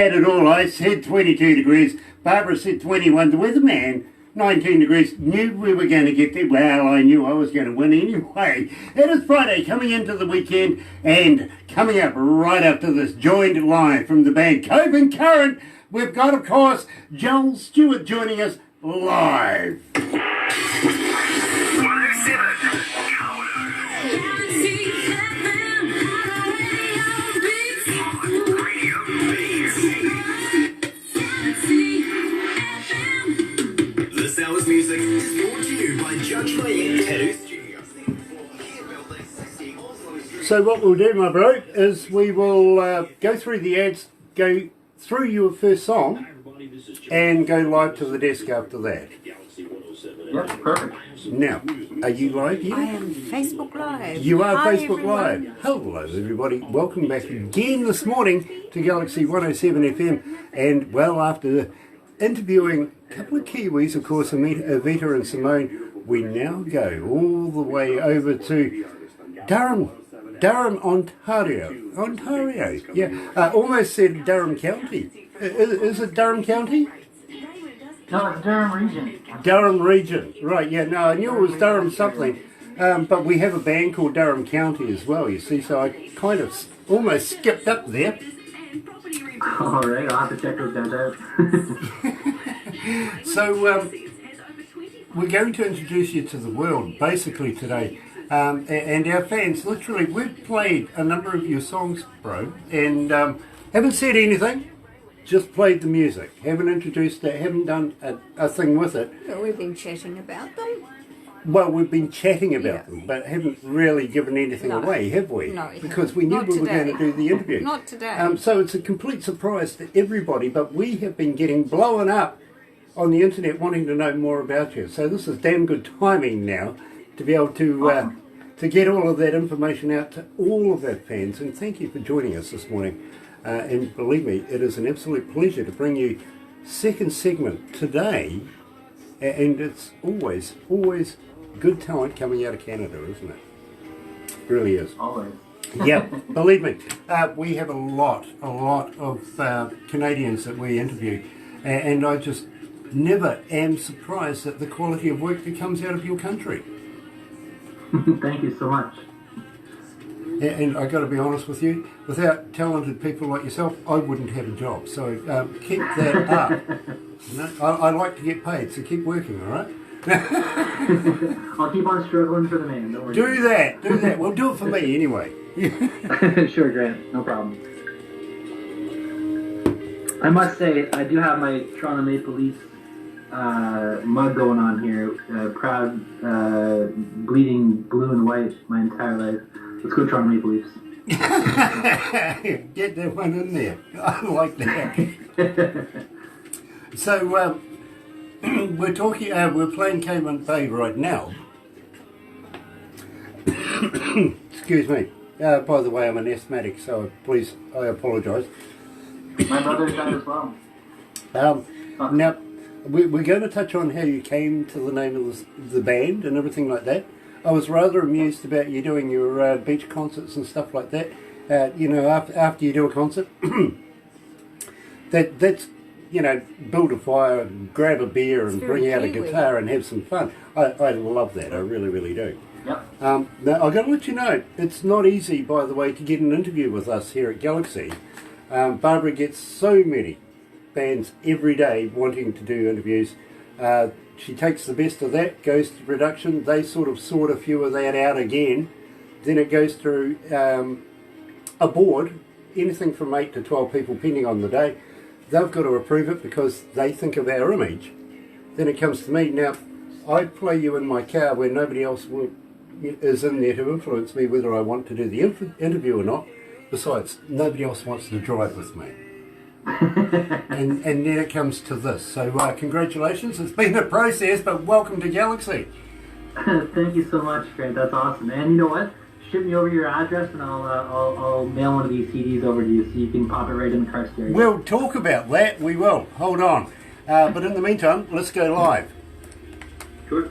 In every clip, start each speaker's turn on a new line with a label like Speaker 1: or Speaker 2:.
Speaker 1: Had it all. I said 22 degrees. Barbara said 21. The weatherman, 19 degrees. Knew we were going to get there. Well, I knew I was going to win anyway. It is Friday, coming into the weekend, and coming up right after this, joined live from the band Cove the Current, we've got, of course, Joel Stewart joining us live.
Speaker 2: Music is brought to you by Judge Lane Tattoo Studio.
Speaker 1: So what we'll do, my bro, is we will go through the ads, go through your first song, and go live to the desk after that.
Speaker 3: Yep, perfect.
Speaker 1: Now, are you live here?
Speaker 4: I am Facebook Live.
Speaker 1: You are
Speaker 4: Hi,
Speaker 1: Facebook
Speaker 4: everyone.
Speaker 1: Live. Hello, everybody. Welcome back again this morning to Galaxy 107 FM. And, well, after interviewing a couple of Kiwis, of course, Avita and Simone, we now go all the way over to Durham, Ontario. Ontario, yeah. Almost said Durham County. Is it Durham County?
Speaker 3: No, it's Durham region.
Speaker 1: Durham region, right, yeah, no, I knew it was Durham something, but we have a band called Durham County as well, you see, so I kind of almost skipped up there.
Speaker 3: Alright, I'll have to check those guys out.
Speaker 1: So, we're going to introduce you to the world, basically, today, and our fans, literally, we've played a number of your songs, bro, and haven't said anything. Just played the music, haven't introduced it, haven't done a thing with it.
Speaker 4: But we've been chatting about them.
Speaker 1: Well, we've been chatting about them, but haven't really given anything away, have we?
Speaker 4: No.
Speaker 1: Because we knew we were going to do the interview.
Speaker 4: Not today.
Speaker 1: So it's a complete surprise to everybody, but we have been getting blown up on the internet wanting to know more about you. So this is damn good timing now to be able to get all of that information out to all of our fans. And thank you for joining us this morning. And believe me, it is an absolute pleasure to bring you second segment today, and it's always good talent coming out of Canada, isn't it? It really is.
Speaker 3: Always.
Speaker 1: Yeah, believe me, we have a lot of Canadians that we interview, and I just never am surprised at the quality of work that comes out of your country.
Speaker 3: Thank you so much.
Speaker 1: And I got to be honest with you, without talented people like yourself, I wouldn't have a job. So keep that up. You know, I like to get paid, so keep working, all right?
Speaker 3: I'll keep on struggling for the man. Don't worry.
Speaker 1: Do that. Well, do it for me anyway.
Speaker 3: Sure, Grant. No problem. I must say, I do have my Toronto Maple Leafs mug going on here. Proud, bleeding blue and white my entire life. Let's go Toronto Maple Leafs.
Speaker 1: Get that one in there. I like that. So, we're talking, we're playing Cayman Bay right now. Excuse me. By the way, I'm an asthmatic, so please, I apologise.
Speaker 3: My brother's got it as well.
Speaker 1: Now, we're going to touch on how you came to the name of the band and everything like that. I was rather amused about you doing your beach concerts and stuff like that. You know, after you do a concert, that's, you know, build a fire, grab a beer and bring out a guitar and have some fun. I love that, I really, really do.
Speaker 3: Yep.
Speaker 1: Now, I've got to let you know, it's not easy, by the way, to get an interview with us here at Galaxy. Barbara gets so many bands every day wanting to do interviews. She takes the best of that, goes to production, they sort of sort a few of that out again, then it goes through a board, anything from 8 to 12 people depending on the day. They've got to approve it because they think of our image. Then it comes to me. Now, I play you in my car where nobody else is in there to influence me whether I want to do the interview or not. Besides, nobody else wants to drive with me. and then it comes to this. So congratulations, it's been a process, but welcome to Galaxy.
Speaker 3: Thank you so much, Grant. That's awesome. And you know what? Shoot me over your address, and I'll mail one of these CDs over to you, so you can pop it right in the car stereo.
Speaker 1: We'll talk about that. We will. Hold on. But in the meantime, let's go live.
Speaker 3: Sure.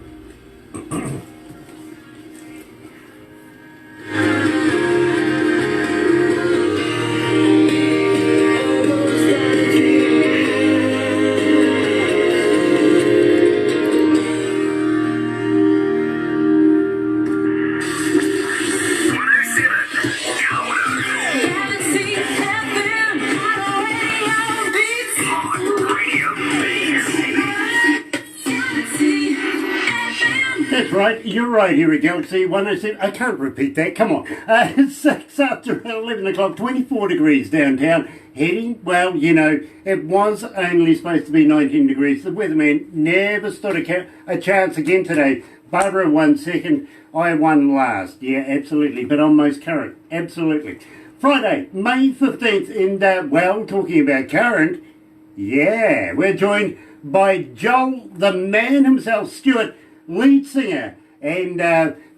Speaker 1: That's right. You're right here at Galaxy 107. I can't repeat that. Come on. It's 6 after 11 o'clock, 24 degrees downtown. Heading, well, you know, it was only supposed to be 19 degrees. The weatherman never stood a chance again today. Barbara won second. I won last. Yeah, absolutely. But I'm most current. Absolutely. Friday, May 15th. And, well, talking about current, yeah, we're joined by Joel, the man himself, Stuart, lead singer and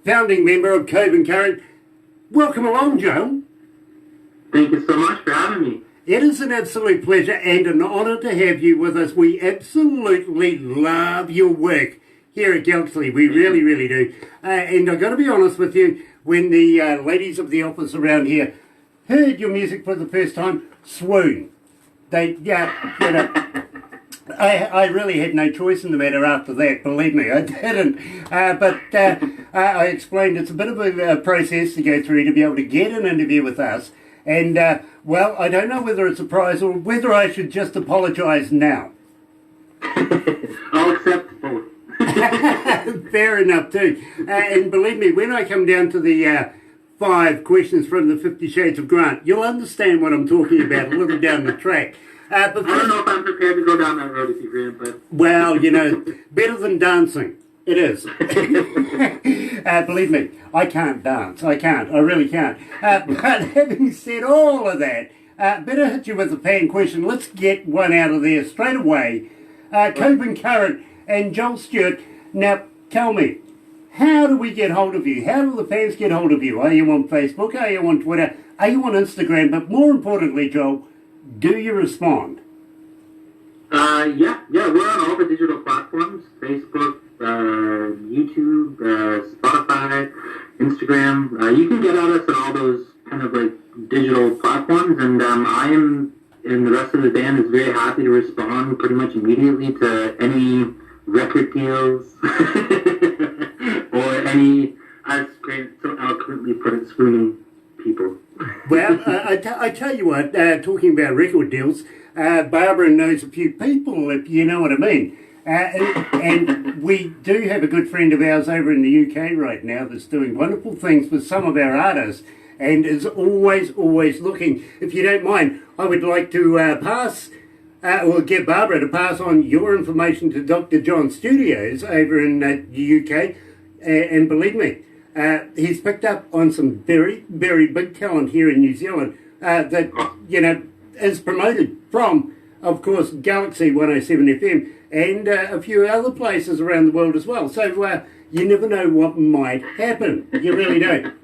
Speaker 1: founding member of Cove the Current. Welcome along, Joel.
Speaker 3: Thank you so much for having me.
Speaker 1: It is an absolute pleasure and an honour to have you with us. We absolutely love your work here at Galaxy. We really, really do. And I've got to be honest with you, when the ladies of the office around here heard your music for the first time, swoon. They, you know, I really had no choice in the matter after that, believe me, I didn't. But I explained it's a bit of a process to go through to be able to get an interview with us. And, well, I don't know whether it's a surprise or whether I should just apologise now.
Speaker 3: I'll accept both.
Speaker 1: Fair enough, too. And believe me, when I come down to the 5 questions from the 50 Shades of Grant, you'll understand what I'm talking about a little down the track.
Speaker 3: But I don't know if I'm prepared to go down that road with you, Graham, but...
Speaker 1: Well, you know, better than dancing. It is. Believe me, I can't dance. I can't. I really can't. But having said all of that, better hit you with the fan question. Let's get one out of there straight away. Cove the Current and Joel Stewart. Now, tell me, how do we get hold of you? How do the fans get hold of you? Are you on Facebook? Are you on Twitter? Are you on Instagram? But more importantly, Joel, do you respond?
Speaker 3: Yeah, we're on all the digital platforms, Facebook, YouTube, Spotify, Instagram. You can get at us on all those kind of like digital platforms, and I am, and the rest of the band is very happy to respond pretty much immediately to any record deals or any, as Grant so eloquently put it, swooning people.
Speaker 1: Well, I tell you what, talking about record deals, Barbara knows a few people, if you know what I mean. And we do have a good friend of ours over in the UK right now that's doing wonderful things with some of our artists and is always looking. If you don't mind, I would like to or get Barbara to pass on your information to Dr. John Studios over in the UK. And believe me, he's picked up on some very, very big talent here in New Zealand that, you know, is promoted from, of course, Galaxy 107 FM and a few other places around the world as well. So you never know what might happen. You really don't.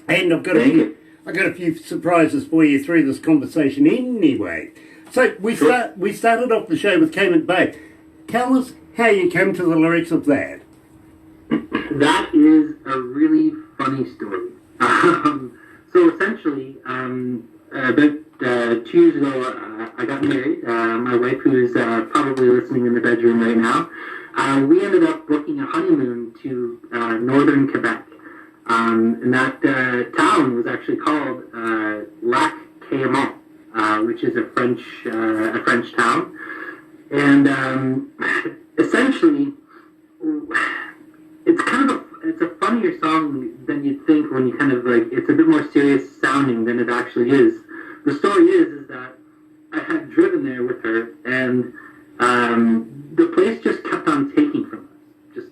Speaker 1: And I've got a few surprises for you through this conversation anyway. So we started off the show with Cayman Bay. Tell us how you came to the lyrics of that.
Speaker 3: That is a really funny story. So essentially, about 2 years ago, I got married. My wife, who's probably listening in the bedroom right now, we ended up booking a honeymoon to northern Quebec. And that town was actually called Lac Cayman, which is a French town. And essentially, it's a funnier song than you'd think when you kind of like, it's a bit more serious sounding than it actually is. The story is that I had driven there with her, and the place just kept on taking from us.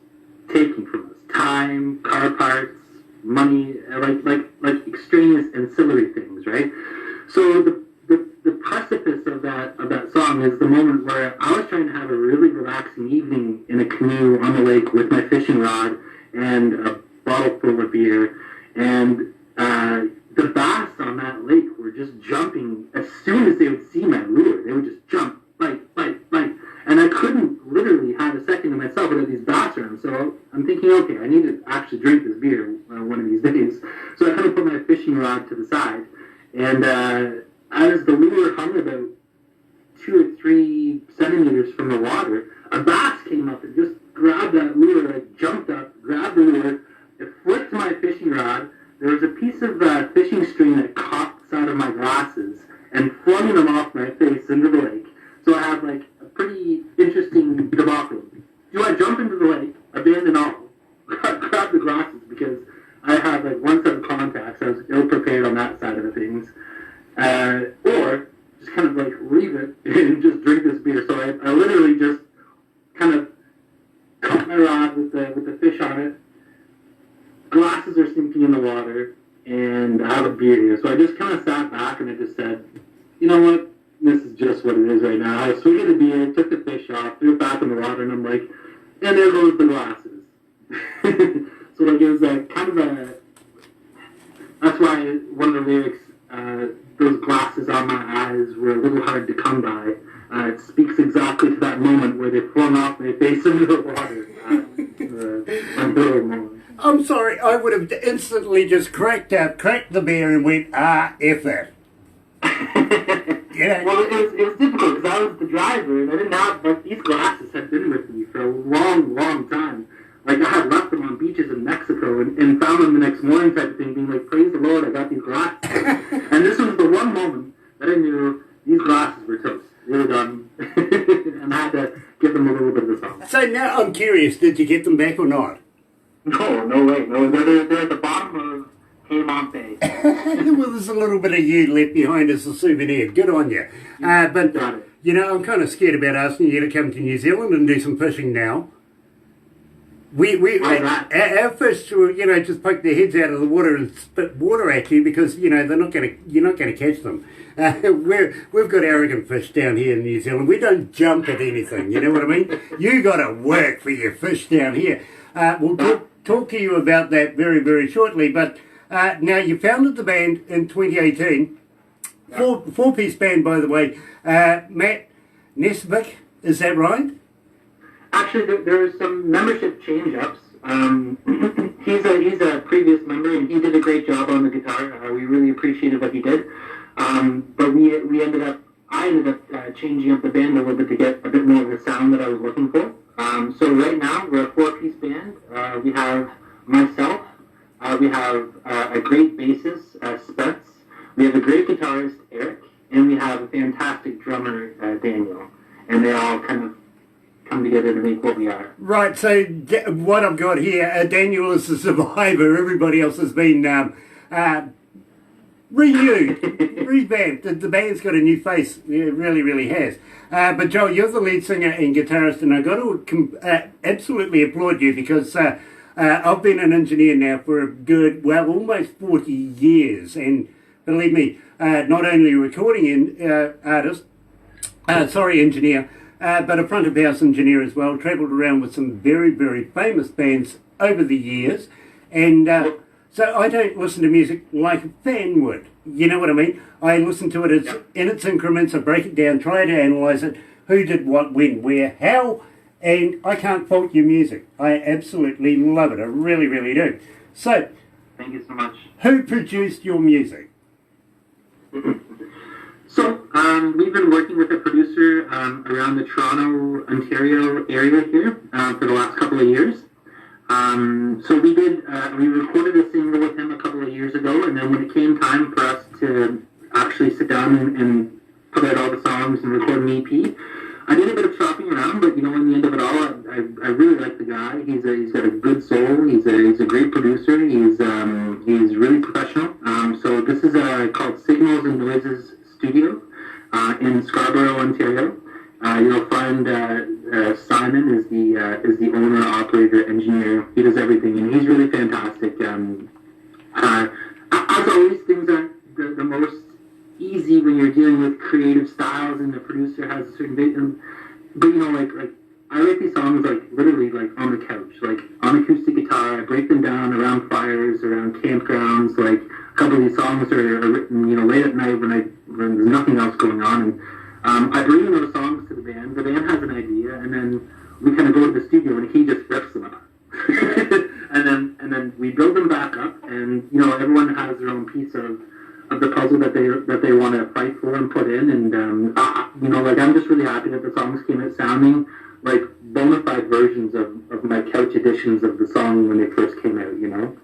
Speaker 3: Time, car parts, money, like extraneous ancillary things, right? So the precipice of that song is the moment where I was trying to have a really relaxing evening in a canoe on the lake with my fishing rod and a bottle full of beer, and the bass on that lake were just jumping as soon as they would see my lure. They would just jump, bite, and I couldn't literally have a second to myself without these bass around. So I'm thinking, okay, I need to actually drink this beer one of these days. So I kind of put my fishing rod to the side, and as the lure hung about 2 or 3 centimeters from the water, a bass came up and just grabbed that lure, like jumped up, grabbed the lure, it flipped my fishing rod. There was a piece of fishing string that caught out of my glasses and flung them off my face into the lake. So I have like a pretty interesting debacle. Do I jump into the lake, abandon all, it and just drink this beer. So I literally just kind of caught my rod with the fish on it. Glasses are sinking in the water, and I have a beer here. So I just kind of sat back and I just said, you know what? This is just what it is right now. I swig of the beer, took the fish off, threw it back in the water, and I'm like, and there goes the glasses. So like it was kind of a. That's why one of the lyrics, those glasses on my eyes were a little hard to come by. It speaks exactly to that moment where they flung off my face into the water. A bitter moment.
Speaker 1: I'm sorry, I would have instantly just cracked the beer and went, F it. Yeah.
Speaker 3: Well, it was difficult because I was the driver and I didn't have, like, these glasses had been with me for a long, long time. Like, I had left them on beaches in Mexico and found them the next morning type of thing, being like, praise the Lord, I got these glasses. And this was the one moment that I knew these glasses were toast. They were done. And I had to give them a little bit of a song.
Speaker 1: So now I'm curious, did you get them back or not?
Speaker 3: No way. No, they're at the bottom of Haymont Bay.
Speaker 1: Well, there's a little bit of you left behind as a souvenir. Good on you. But, you know, I'm kind of scared about asking you to come to New Zealand and do some fishing now. Our fish, you know, just poke their heads out of the water and spit water at you because, you know, you're not going to catch them. We've got arrogant fish down here in New Zealand. We don't jump at anything, you know what I mean? You got to work for your fish down here. We'll talk to you about that very, very shortly. But now you founded the band in 2018. Four-piece band, by the way. Matt Nesbitt, is that right?
Speaker 3: Actually, there was some membership change-ups. He's a previous member, and he did a great job on the guitar. We really appreciated what he did. But I ended up changing up the band a little bit to get a bit more of the sound that I was looking for. So right now, we're a four-piece band. We have myself. We have a great bassist, Spets. We have a great guitarist, Eric. And we have a fantastic drummer, Daniel. And they all kind of come together to make what we are.
Speaker 1: Right, so what I've got here, Daniel is the survivor. Everybody else has been renewed, revamped. The band's got a new face. It really, really has. But Joel, you're the lead singer and guitarist, and I've got to absolutely applaud you because I've been an engineer now for a good, almost 40 years. And believe me, not only a recording engineer, but a front of house engineer as well. Travelled around with some very, very famous bands over the years. And so I don't listen to music like a fan would. You know what I mean? I listen to it in its increments. I break it down, try to analyse it. Who did what, when, where, how. And I can't fault your music. I absolutely love it. I really, really do. So,
Speaker 3: thank you so much.
Speaker 1: Who produced your music?
Speaker 3: So, we've been working with a producer around the Toronto, Ontario area here for the last couple of years. So we recorded a single with him a couple of years ago, and then when it came time for us to actually sit down and put out all the songs and record an EP, I did a bit of shopping around, but, you know, in the end of it all, I really like the guy. He's got a good soul. He's a great producer. He's really professional. So this is called Signals and Noises Studio in Scarborough, Ontario. You'll find Simon is the owner, operator, engineer. He does everything, and he's really fantastic. As always, things aren't the most easy when you're dealing with creative styles, and the producer has a certain vision. But you know, like I write these songs literally on the couch, on acoustic guitar. I break them down around fires, around campgrounds. Like a couple of these songs are written, you know, late at night when there's nothing else going on. And I bring in those songs to the band. The band has an idea, and then we kind of go to the studio, and he just rips them up. and then we build them back up, and you know, everyone has their own piece of the puzzle that they want to fight for and put in. And you know, I'm just really happy that the songs came out sounding like bona fide versions of my couch editions of the song when they first came out. You know.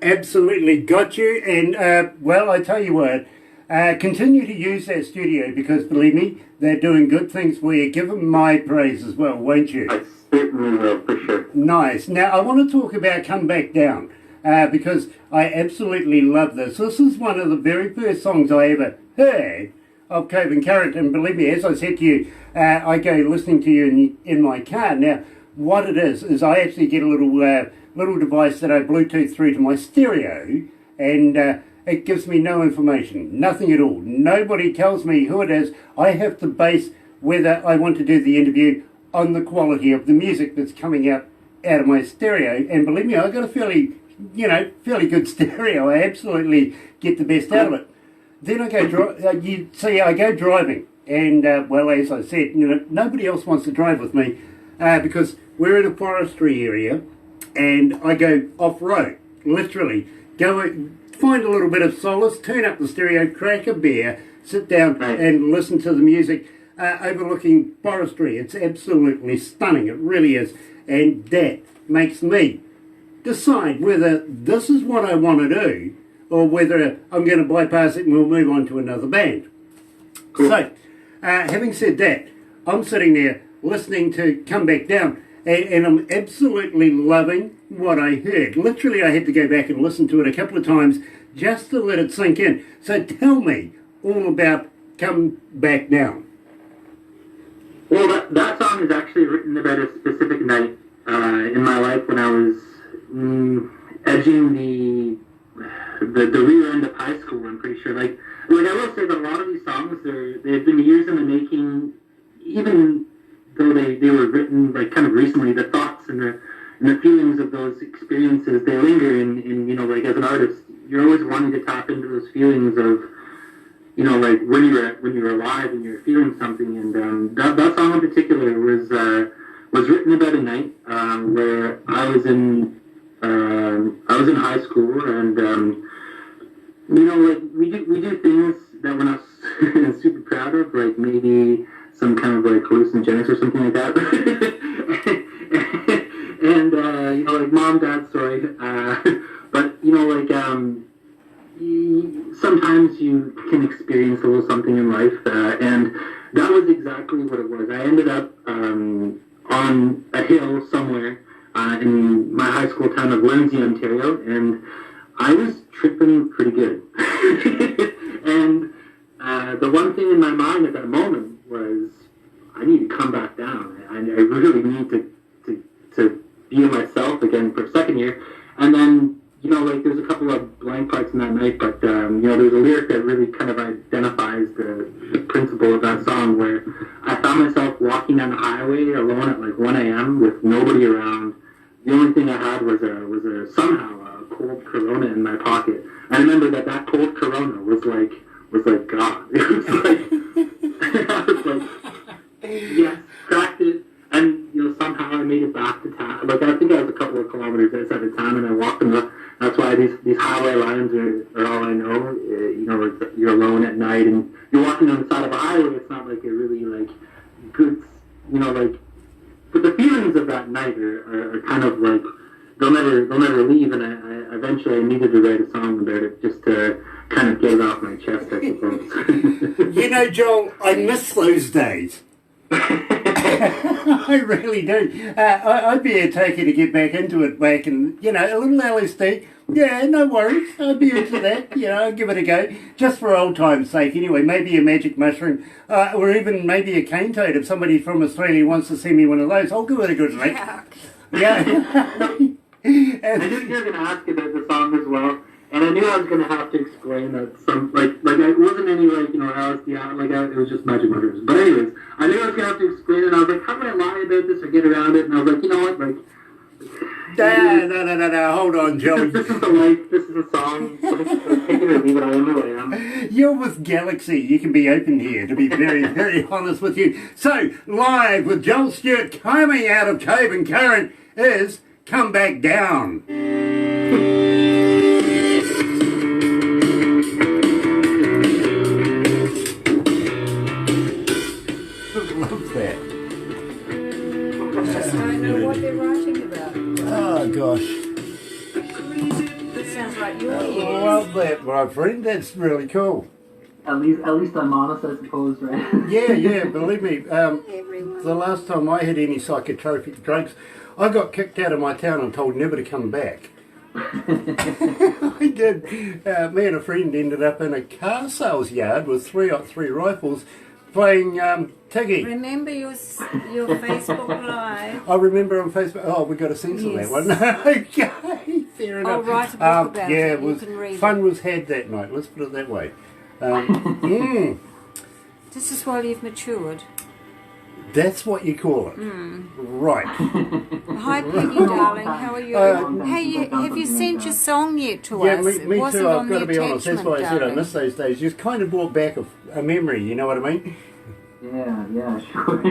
Speaker 3: Absolutely got you. And I tell you what. Continue to use that studio because, believe me, they're doing good things for you. Give them my praise as well, won't you? I certainly will, for sure. Nice. Now, I want to talk about Come Back Down because I absolutely love this. This is one of the very first songs I ever heard
Speaker 1: of Cove the Current, and believe me, as I said to you, I go listening to you in my car. Now, what it is I actually get a little device that I Bluetooth through to my stereo, and it gives me no information, nothing at all. Nobody tells me who it is. I have to base whether I want to do the interview on the quality of the music that's coming out of my stereo. And believe me, I've got a fairly good stereo. I absolutely get the best out of it. Then I go I go driving, and well, as I said, nobody else wants to drive with me because we're in a forestry area, and I go off road, literally go find a little bit of solace, turn up the stereo, crack a beer, sit down and listen to the music overlooking forestry. It's absolutely stunning. It really is, and that makes me decide whether this is what I want to do, or whether I'm going to bypass it and we'll move on to another band. Cool. So, having said that, I'm sitting there listening to Come Back Down, and I'm absolutely loving what I heard. Literally, I had to go back and listen to it a couple of times just to let it sink in. So tell me all about Come Back Down.
Speaker 3: Well, that song is actually written about a specific night in my life when I was edging the rear end of high school. I'm pretty sure. Like I will say that a lot of these songs, they've been years in the making. Even though they were written like kind of recently, the thoughts and the feelings of those experiences, they linger in like as an artist, you're always wanting to tap into those feelings of like when you're alive and you're feeling something. And that song in particular was written about a night where I was in high school, and like we do things that we're not super proud of, like maybe some kind of like hallucinogenics or something like that. And like mom, dad story. But sometimes you can experience a little something in life, and that was exactly what it was. I ended up on a hill somewhere in my high school town of Lindsay, Ontario, and I was tripping pretty good. And the one thing in my mind at that moment was, I need to come back down. I really need to be myself again for a second year. And then, like there's a couple of blank parts in that night, but there's a lyric that really kind of identifies the principle of that song, where I found myself walking down the highway alone at like 1 a.m. with nobody around. The only thing I had was somehow a cold Corona in my pocket. I remember that cold Corona was like God. It was like I was like, yes, cracked it, and somehow I made it back to town. Like I think I was a couple of kilometers outside of town, and I walked in the. That's why these highway lines are all I know. You're alone at night, and you're walking on the side of a highway. It's not like a really like good, but the feelings of that night are kind of like they'll never leave. And I eventually needed to write a song about it just to kind of get it off my chest, I suppose.
Speaker 1: Joel, I miss those days. I really do. I'd be a taker to get back into it, and a little LSD. Yeah, no worries. I'd be into that. I'd give it a go, just for old time's sake. Anyway, maybe a magic mushroom, or even maybe a cane toad. If somebody from Australia wants to send me one of those, I'll give it a good lick. Yeah.
Speaker 3: I knew you were going to ask about the song as well. And I knew I was going to have to explain that it wasn't any LSD, it was just magic mushrooms. But anyways, I knew I was going to have to explain it, and I was like, how can I lie about this or get around it? And I was like, you know what,
Speaker 1: No, hold on, Joe.
Speaker 3: This is a life, this is a song, take it or leave it, I am who I am.
Speaker 1: You're with Galaxy, you can be open here, to be very, very honest with you. So, live with Joel Stewart coming out of Cove the Current is Come Back Down. Oh gosh.
Speaker 4: It sounds like your ears.
Speaker 1: I love that, my friend. That's really cool.
Speaker 3: At least I'm honest, I suppose, right?
Speaker 1: Yeah, believe me. The last time I had any psychotropic drugs, I got kicked out of my town and told never to come back. I did. Me and a friend ended up in a car sales yard with three rifles playing Tiggy.
Speaker 4: Remember your Facebook Live?
Speaker 1: I remember on Facebook. Oh, we got to censor that one. Okay, fair enough.
Speaker 4: I'll write a book about
Speaker 1: yeah,
Speaker 4: it.
Speaker 1: Was,
Speaker 4: you can read
Speaker 1: fun
Speaker 4: it.
Speaker 1: was had that night. Let's put it that way.
Speaker 4: This is while you've matured.
Speaker 1: That's what you call it. Right.
Speaker 4: Hi, Peggy, darling. How are you? Have you sent your song yet to
Speaker 1: Yeah,
Speaker 4: us?
Speaker 1: me
Speaker 4: It
Speaker 1: too.
Speaker 4: wasn't
Speaker 1: I've
Speaker 4: on
Speaker 1: got
Speaker 4: the
Speaker 1: to be honest. That's why I said I
Speaker 4: darling.
Speaker 1: miss those days. Just kind of brought back a memory. You know what I mean?
Speaker 3: Yeah, sure.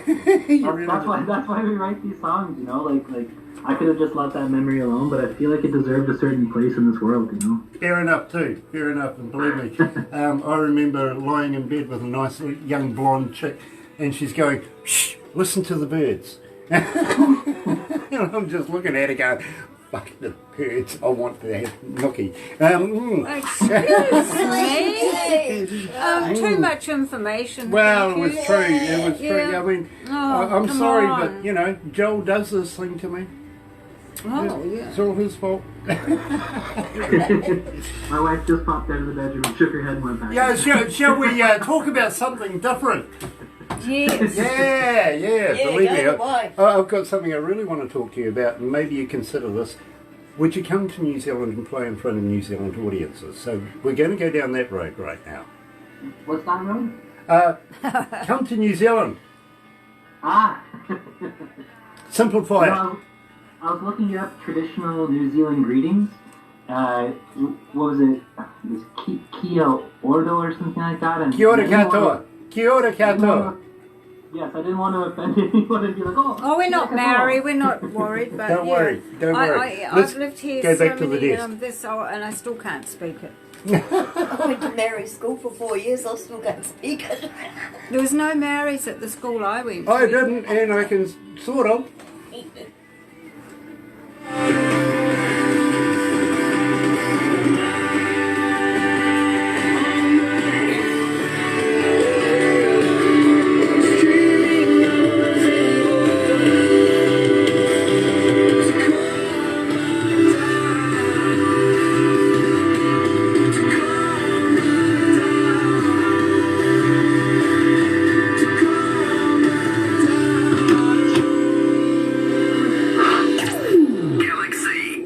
Speaker 3: that's why we write these songs, you know. Like I could have just let that memory alone, but I feel like it deserved a certain place in this world, you know.
Speaker 1: Fair enough too. Fair enough. And believe me, I remember lying in bed with a nice young blonde chick, and she's going, "Shh, listen to the birds." And I'm just looking at her going, "Fuck the birds! I want that nookie."
Speaker 4: Excuse me. Too much information.
Speaker 1: Well,
Speaker 4: thank
Speaker 1: it was
Speaker 4: you.
Speaker 1: true. It was true.
Speaker 4: Yeah.
Speaker 1: I mean,
Speaker 4: Oh,
Speaker 1: I'm
Speaker 4: come
Speaker 1: sorry,
Speaker 4: on.
Speaker 1: but you know, Joel does this thing to me.
Speaker 4: Oh, yeah.
Speaker 1: It's all his fault.
Speaker 3: My wife just popped out of the bedroom and shook her head and went back.
Speaker 1: Yeah, shall we talk about something different?
Speaker 4: Yes.
Speaker 1: Yeah, believe me.
Speaker 5: go away.
Speaker 1: I've got something I really want to talk to you about, and maybe you consider this. Would you come to New Zealand and play in front of New Zealand audiences? So we're going to go down that road right now.
Speaker 3: What's that road?
Speaker 1: Come to New Zealand.
Speaker 3: Ah!
Speaker 1: Simplify it.
Speaker 3: Well, I was looking up traditional New Zealand greetings. What was it? It was Kia Ordo or something like that. And
Speaker 1: Kia ora
Speaker 3: I didn't
Speaker 1: katoa.
Speaker 3: wanna-
Speaker 1: Kia ora katoa.
Speaker 3: Yes, I didn't want to offend anyone and be like, oh.
Speaker 4: Oh, we're not
Speaker 3: Kia
Speaker 4: married. We're not worried. But
Speaker 1: Don't
Speaker 4: yeah.
Speaker 1: worry, don't worry. Let's
Speaker 4: I've lived here
Speaker 1: go
Speaker 4: so
Speaker 1: back to the
Speaker 4: many
Speaker 1: desk.
Speaker 4: and I still can't speak it.
Speaker 5: I went to Mary school for 4 years, I still can't speak it.
Speaker 4: There was no Marys at the school I went to.
Speaker 1: I didn't, and I can sort of.
Speaker 2: Galaxy.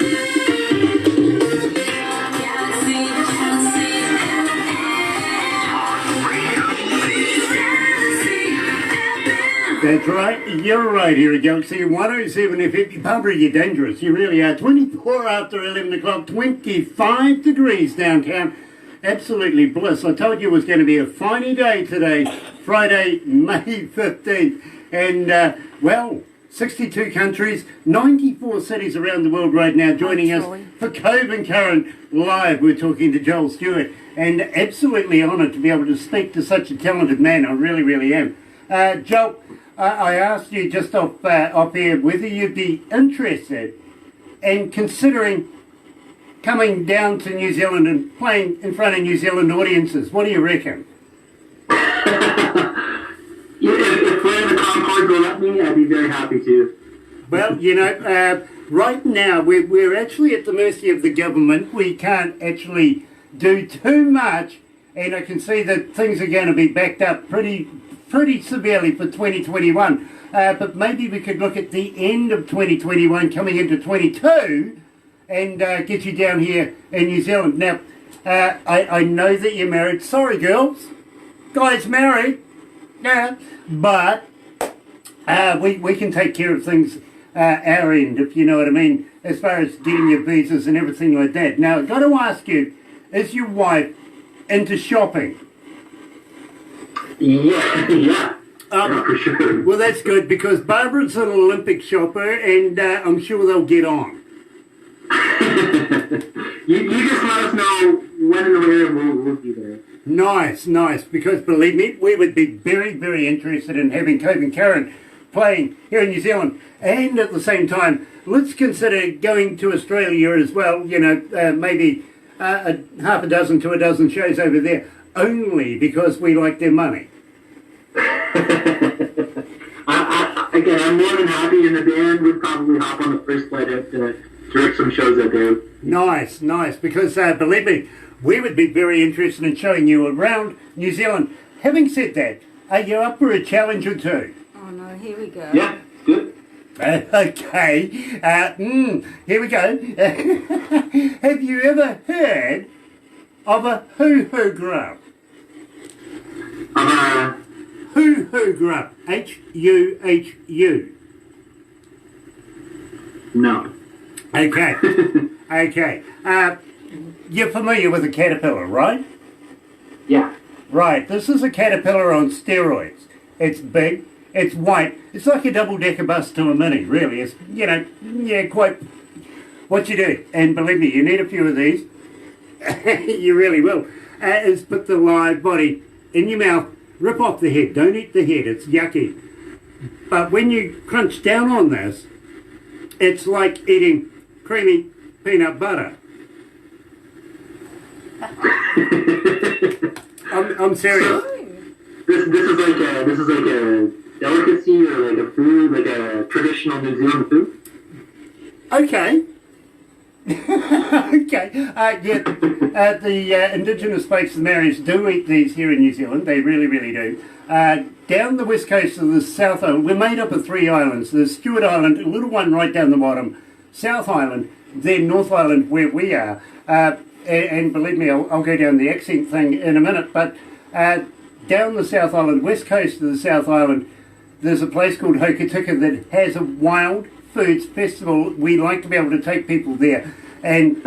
Speaker 1: That's right, you're right here at Galaxy 107 FM. Barbara, you're dangerous, you really are. 24 after 11 o'clock, 25 degrees downtown. Absolutely bliss. I told you it was going to be a finey day today, Friday, May 15th. And, well, 62 countries, 94 cities around the world right now joining us for Cove the Current live. We're talking to Joel Stewart, and absolutely honoured to be able to speak to such a talented man. I really, really am. Joel, I asked you just off air whether you'd be interested in considering coming down to New Zealand and playing in front of New Zealand audiences. What do you reckon?
Speaker 3: If Fran the Concord will let me, I'd be very happy to.
Speaker 1: Well, you know, right now we're actually at the mercy of the government. We can't actually do too much, and I can see that things are going to be backed up pretty severely for 2021. But maybe we could look at the end of 2021 coming into 22 and get you down here in New Zealand. Now, I know that you're married. Sorry, girls. Guys married. Yeah. But we can take care of things our end, if you know what I mean, as far as getting your visas and everything like that. Now, I've got to ask you, is your wife into shopping?
Speaker 3: Yeah, for sure.
Speaker 1: Well, that's good, because Barbara's an Olympic shopper, and I'm sure they'll get on.
Speaker 3: You just let us know when and where, and we'll be there.
Speaker 1: Nice, because believe me, we would be very, very interested in having Cove the Current playing here in New Zealand, and at the same time, let's consider going to Australia as well, you know, maybe half a dozen to a dozen shows over there, only because we like their money.
Speaker 3: Again, I'm more than happy, and the band would probably hop on the first flight out to direct some shows out there.
Speaker 1: Nice, nice. Because believe me, we would be very interested in showing you around New Zealand. Having said that, are you up for a challenge or two?
Speaker 4: Oh no, here we go.
Speaker 3: Yeah, good.
Speaker 1: Okay, here we go. Have you ever heard of a hoo-hoo grub? Hoo-hoo grub. H-U-H-U.
Speaker 3: No.
Speaker 1: Okay, okay. You're familiar with a caterpillar, right?
Speaker 3: Yeah.
Speaker 1: Right, this is a caterpillar on steroids. It's big, it's white, it's like a double-decker bus to a mini, really. It's, you know, yeah, quite what you do. And believe me, you need a few of these. You really will. Is put the live body in your mouth, rip off the head. Don't eat the head, it's yucky. But when you crunch down on this, it's like eating creamy peanut butter. I'm serious.
Speaker 3: This is like a delicacy or like a food, like a traditional New Zealand food.
Speaker 1: Okay. Okay. Yeah. The indigenous folks, the Maoris, do eat these here in New Zealand. They really, really do. Down the west coast of the South Island, we're made up of 3 islands. There's Stewart Island, a little one right down the bottom, South Island, then North Island where we are. And believe me, I'll go down the accent thing in a minute, but down the South Island, west coast of the South Island, there's a place called Hokitika that has a wild foods festival. We like to be able to take people there and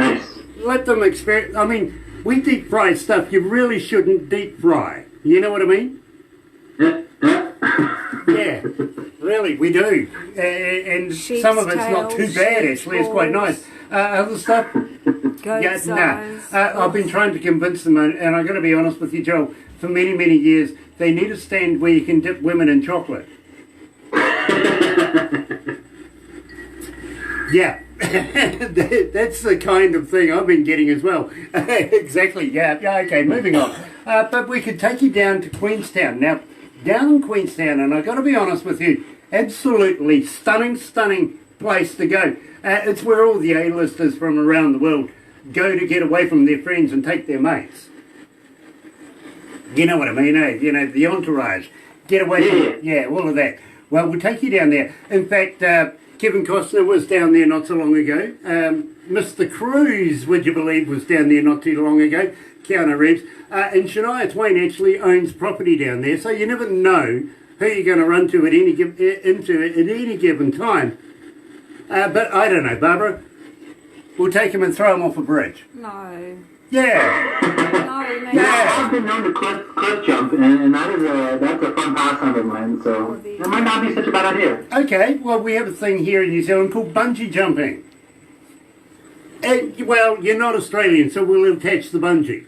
Speaker 1: let them experience. I mean, we deep fry stuff you really shouldn't deep fry. You know what I mean? Yeah, really, we do. And
Speaker 4: Sheep's
Speaker 1: some of it's not
Speaker 4: tails,
Speaker 1: too bad,
Speaker 4: sheep's
Speaker 1: actually. It's quite nice. Other stuff?
Speaker 4: Goat's eyes.
Speaker 1: I've been trying to convince them, and I've got to be honest with you, Joel, for many, many years, they need a stand where you can dip women in chocolate. Yeah, that's the kind of thing I've been getting as well. Exactly, yeah, okay, moving on. But we could take you down to Queenstown. Now, down in Queenstown, and I've got to be honest with you, absolutely stunning, stunning place to go. It's where all the A-listers from around the world go to get away from their friends and take their mates. You know what I mean, eh? You know, the entourage. Get away from, yeah, all of that. Well, we'll take you down there. In fact, Kevin Costner was down there not so long ago. Mr. Cruise, would you believe, was down there not too long ago. Keanu Reeves. And Shania Twain actually owns property down there, so you never know who you're going to run to at any given time. But I don't know, Barbara. We'll take him and throw him off a bridge.
Speaker 4: No.
Speaker 1: Yeah.
Speaker 4: No, no.
Speaker 1: Yeah.
Speaker 3: I've been known to cliff jump, and that's a fun pastime of mine, so it might not be such a bad idea.
Speaker 1: Okay, well, we have a thing here in New Zealand called bungee jumping. Well, you're not Australian, so we'll attach the bungee.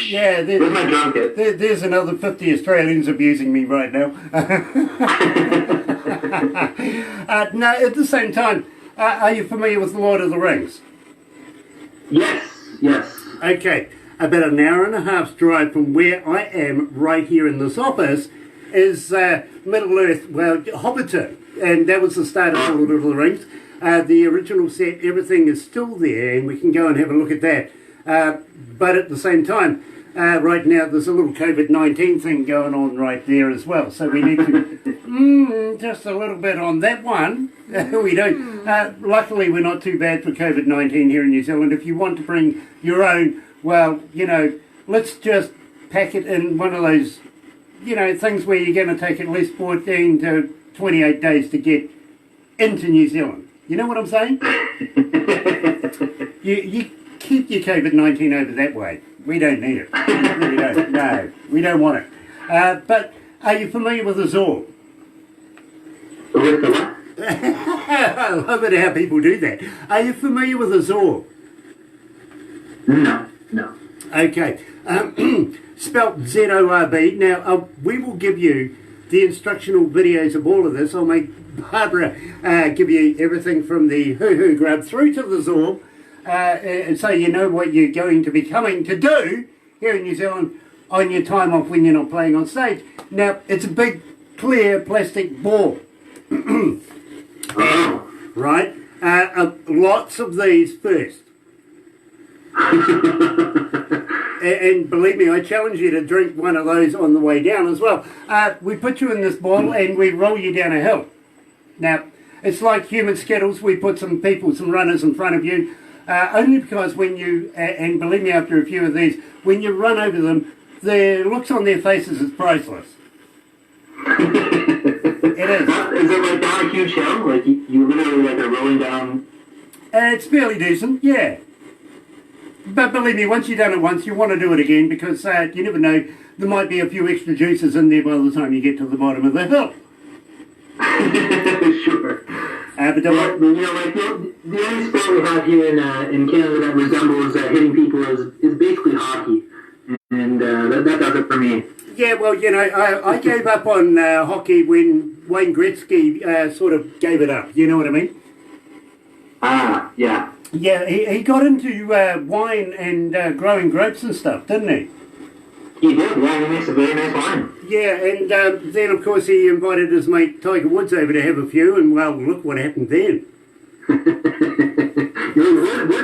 Speaker 1: Yeah, there's another 50 Australians abusing me right now. No, at the same time, are you familiar with the Lord of the Rings?
Speaker 3: Yes.
Speaker 1: Okay, about an hour and a half's drive from where I am right here in this office is Middle Earth, well, Hobbiton, and that was the start of the Lord of the Rings. The original set, everything is still there, and we can go and have a look at that. But at the same time, right now there's a little COVID-19 thing going on right there as well, so we need to just a little bit on that one. We don't. Luckily, we're not too bad for COVID-19 here in New Zealand. If you want to bring your own, well, you know, let's just pack it in one of those, you know, things where you're going to take at least 14 to 28 days to get into New Zealand. You know what I'm saying? You keep your COVID-19 over that way. We don't need it. We really don't. No, we don't want it. But are you familiar with the Zorb? I love it how people do that. Are you familiar with the Zorb?
Speaker 3: No.
Speaker 1: Okay. Spelt Z-O-R-B. Now, we will give you the instructional videos of all of this. I'll make Barbara give you everything from the hoo-hoo grub through to the Zorb, and so you know what you're going to be coming to do here in New Zealand on your time off when you're not playing on stage. Now, it's a big clear plastic ball. Right? Lots of these first. And believe me, I challenge you to drink one of those on the way down as well. We put you in this bottle and we roll you down a hill. Now, it's like human skittles. We put some runners in front of you, only because when you, and believe me, after a few of these, when you run over them, the looks on their faces is priceless. It is.
Speaker 3: Is it like down a huge hill? Like you literally like are rolling down?
Speaker 1: It's fairly decent, yeah. But believe me, once you've done it once, you want to do it again because you never know, there might be a few extra juices in there by the time you get to the bottom of the hill.
Speaker 3: Sure.
Speaker 1: But
Speaker 3: you know, like the only sport we have here in Canada that resembles hitting people is basically hockey, and that does it for me.
Speaker 1: Yeah, well, you know, I gave up on hockey when Wayne Gretzky sort of gave it up. You know what I mean?
Speaker 3: Yeah.
Speaker 1: Yeah, he got into wine and growing grapes and stuff, didn't he?
Speaker 3: He did, yeah, he makes a very nice wine.
Speaker 1: Yeah, and then, of course, he invited his mate Tiger Woods over to have a few, and, well, look what happened then.
Speaker 3: Woods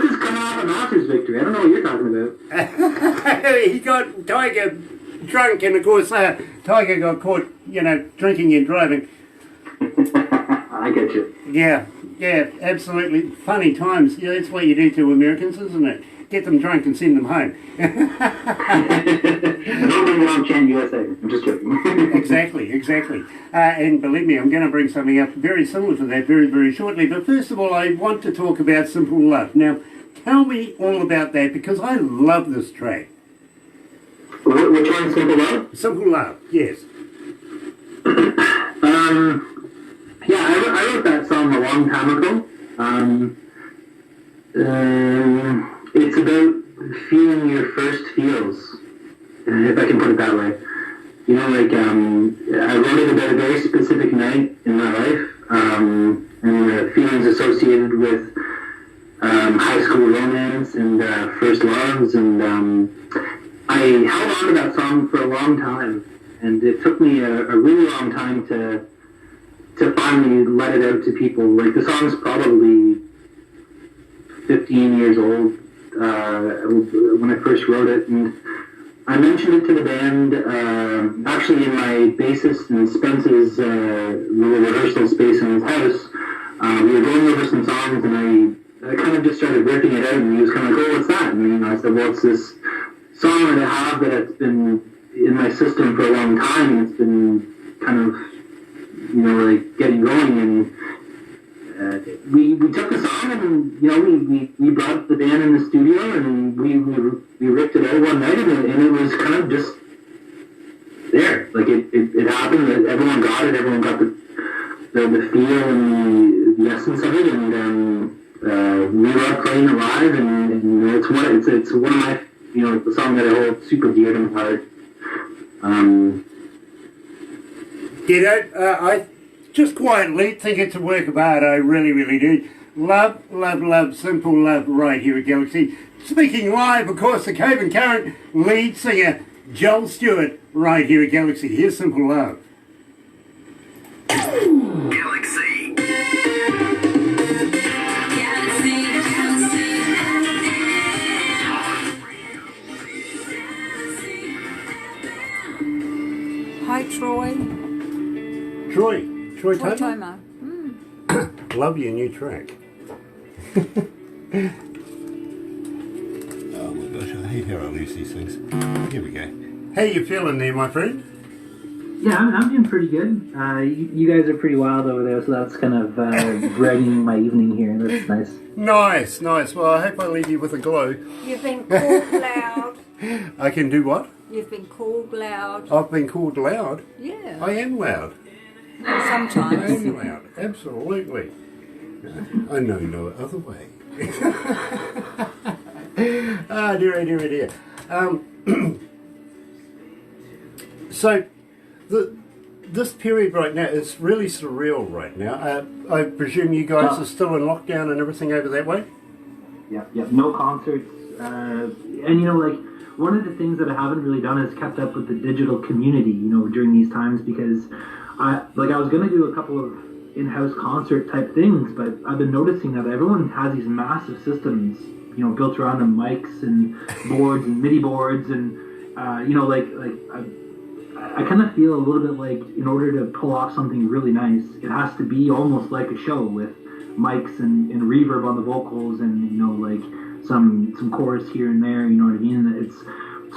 Speaker 3: is coming off a Masters victory. I don't know what you're talking about.
Speaker 1: He got Tiger drunk, and, of course, Tiger got caught, you know, drinking and driving.
Speaker 3: I get you.
Speaker 1: Yeah, absolutely. Funny times. Yeah, that's what you do to Americans, isn't it? Get them drunk and send them home.
Speaker 3: Don't bring it on Chant USA. I'm just joking.
Speaker 1: Exactly. And believe me, I'm going to bring something up very similar to that very, very shortly. But first of all, I want to talk about Simple Love. Now, tell me all about that because I love this track.
Speaker 3: Which one, Simple Love?
Speaker 1: Simple Love, yes.
Speaker 3: Yeah, I wrote that song a long time ago. It's about feeling your first feels, if I can put it that way. You know, like, I wrote it about a very specific night in my life, and the feelings associated with high school romance and first loves, and I held on to that song for a long time, and it took me a really long time to finally let it out to people. Like, the song's probably 15 years old when I first wrote it, and I mentioned it to the band, actually in my bassist and Spence's little rehearsal space in his house. We were going over some songs, and I kind of just started ripping it out, and he was kind of like, oh, what's that? And I said, well, it's this song that I have that's been in my system for a long time, and it's been kind of, you know, like getting going, and we took the song, and, you know, we brought the band in the studio, and we ripped it out one night, and it was kind of just there. Like, it happened, that everyone got it, everyone got the feel and the essence of it, and we love playing it live, and it's one of my, you know, the song that I hold super dear to my heart.
Speaker 1: You know, I just quietly think it's a work of art. I really, really do. Love, love, love, Simple Love right here at Galaxy. Speaking live, of course, the Cove the Current lead singer, Joel Stewart, right here at Galaxy. Here's Simple Love.
Speaker 2: Galaxy.
Speaker 4: Hi, Troy.
Speaker 1: Troy Tomer?
Speaker 4: Tomer.
Speaker 1: Love your new track. Oh my gosh, I hate how I lose these things. Here we go. How you feeling there, my friend?
Speaker 3: Yeah, I'm doing pretty good. You guys are pretty wild over there, so that's kind of brightening my evening here. That's nice.
Speaker 1: Nice. Well, I hope I leave you with a glow.
Speaker 4: You've been called loud.
Speaker 1: I can do what?
Speaker 4: You've been called loud.
Speaker 1: I've been called loud.
Speaker 4: Yeah.
Speaker 1: I am loud. I
Speaker 4: Sometimes.
Speaker 1: am loud. Absolutely. I know no other way. Ah, dear. So, this period right now is really surreal right now. I presume you guys are still in lockdown and everything over that way?
Speaker 3: Yeah. No concerts. And, you know, like, one of the things that I haven't really done is kept up with the digital community, you know, during these times, because I was gonna do a couple of in-house concert type things, but I've been noticing that everyone has these massive systems, built around them, mics and boards and MIDI boards, and I kind of feel a little bit like in order to pull off something really nice, it has to be almost like a show with mics and reverb on the vocals and some chorus here and there. You know what I mean?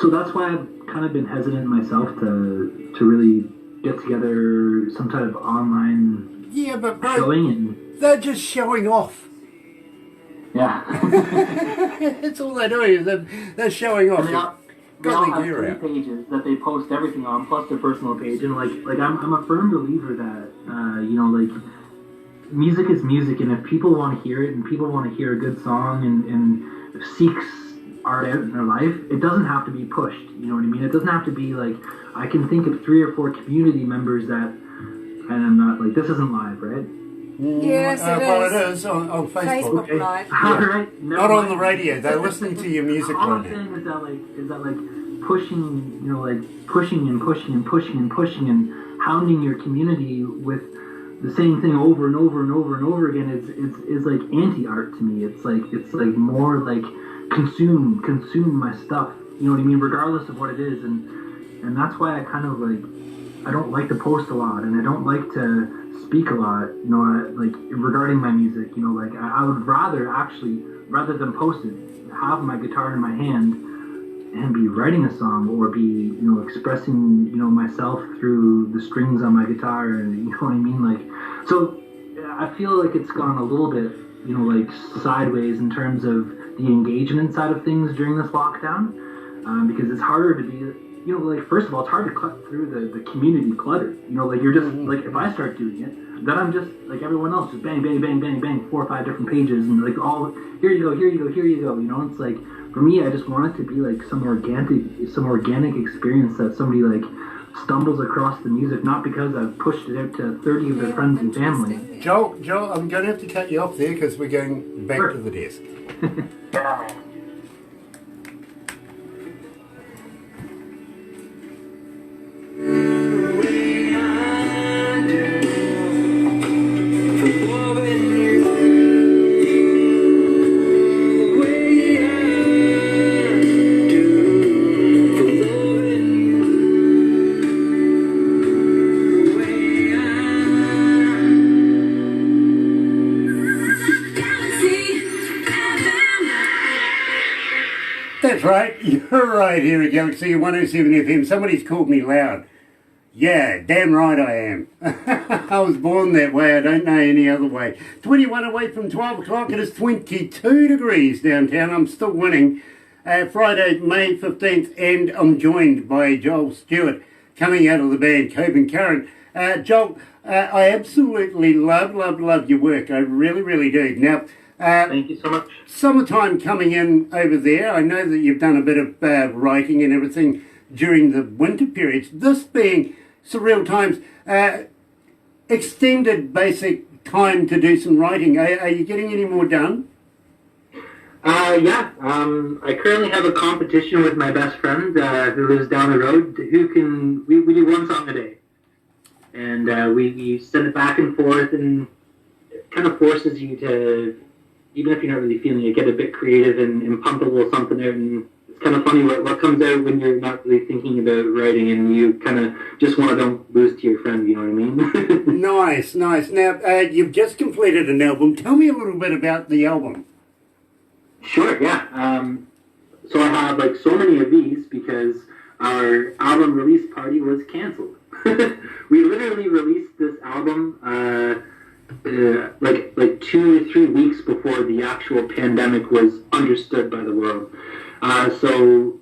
Speaker 3: So that's why I've kind of been hesitant myself to really get together some type of online
Speaker 1: but bro,
Speaker 3: showing. And
Speaker 1: they're just showing off.
Speaker 3: yeah.
Speaker 1: That's all they're doing. They're showing off.
Speaker 3: They all have 3 pages that they post everything on, plus their personal page. And I'm a firm believer that music is music, and if people want to hear it, and people want to hear a good song, and seeks art out in their life, it doesn't have to be pushed. You know what I mean? It doesn't have to be like, I can think of 3 or 4 community members that, and I'm not like, this isn't live, right?
Speaker 4: Yes, it
Speaker 1: well,
Speaker 4: is.
Speaker 1: it is on Facebook.
Speaker 4: Facebook Live.
Speaker 3: All right.
Speaker 1: Not on the radio. They're listening to your music
Speaker 3: All
Speaker 1: right
Speaker 3: I'm
Speaker 1: now.
Speaker 3: saying is that pushing, pushing and pushing and pushing and pushing and hounding your community with the same thing over and over and over and over again is like anti-art to me. It's like more like consume my stuff. You know what I mean? Regardless of what it is, and that's why I kind of I don't like to post a lot, and I don't like to speak a lot. Regarding my music. I would rather than post it, have my guitar in my hand and be writing a song, or be expressing myself through the strings on my guitar, and you know what I mean. So I feel like it's gone a little bit sideways in terms of the engagement side of things during this lockdown, because it's harder to be first of all, it's hard to cut through the community clutter. You're just if I start doing it, then I'm just like everyone else, just bang bang bang bang bang, 4 or 5 different pages, and all here you go. It's like, for me, I just want it to be some organic experience that somebody stumbles across the music, not because I've pushed it out to 30 of their friends and family.
Speaker 1: Joel, I'm going to have to cut you off there because we're going back to the desk. That's right, you're right here at Galaxy 107 FM. Somebody's called me loud. Yeah, damn right I am. I was born that way, I don't know any other way. 21 away from 12 o'clock, it is 22 degrees downtown. I'm still winning. Friday, May 15th, and I'm joined by Joel Stewart, coming out of the band Cove the Current. Joel, I absolutely love your work. I really, really do. Now,
Speaker 3: Thank you so much.
Speaker 1: Summertime coming in over there. I know that you've done a bit of writing and everything during the winter periods. This being surreal times, extended basic time to do some writing. Are you getting any more done?
Speaker 3: Yeah. I currently have a competition with my best friend who lives down the road. We do 1 song a day, and we send it back and forth, and it kind of forces you to, even if you're not really feeling it, get a bit creative and pump a little something out. And it's kind of funny what comes out when you're not really thinking about writing, and you kind of just want to don't lose to your friend, you know what I mean?
Speaker 1: Nice. Now, you've just completed an album. Tell me a little bit about the album.
Speaker 3: Sure, yeah. So I have so many of these because our album release party was canceled. We literally released this album 2 or 3 weeks before the actual pandemic was understood by the world. So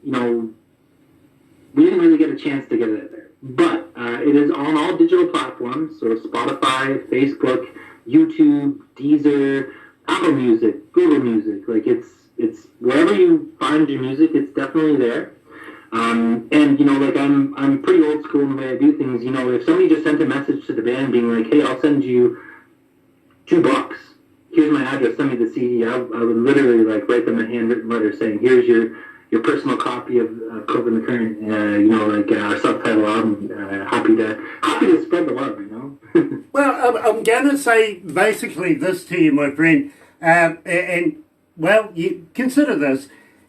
Speaker 3: we didn't really get a chance to get it out there. But it is on all digital platforms, so Spotify, Facebook, YouTube, Deezer, Apple Music, Google Music. It's wherever you find your music, it's definitely there. And I'm pretty old school in the way I do things. If somebody just sent a message to the band being like, "Hey, I'll send you $2. Here's my address. Send me the CD." I would literally write them a handwritten letter saying, "Here's your personal copy of Cove the Current, our subtitle album. Happy happy to spread the love, you know.
Speaker 1: Well, I'm going to say basically this to you, my friend, and well, you consider this.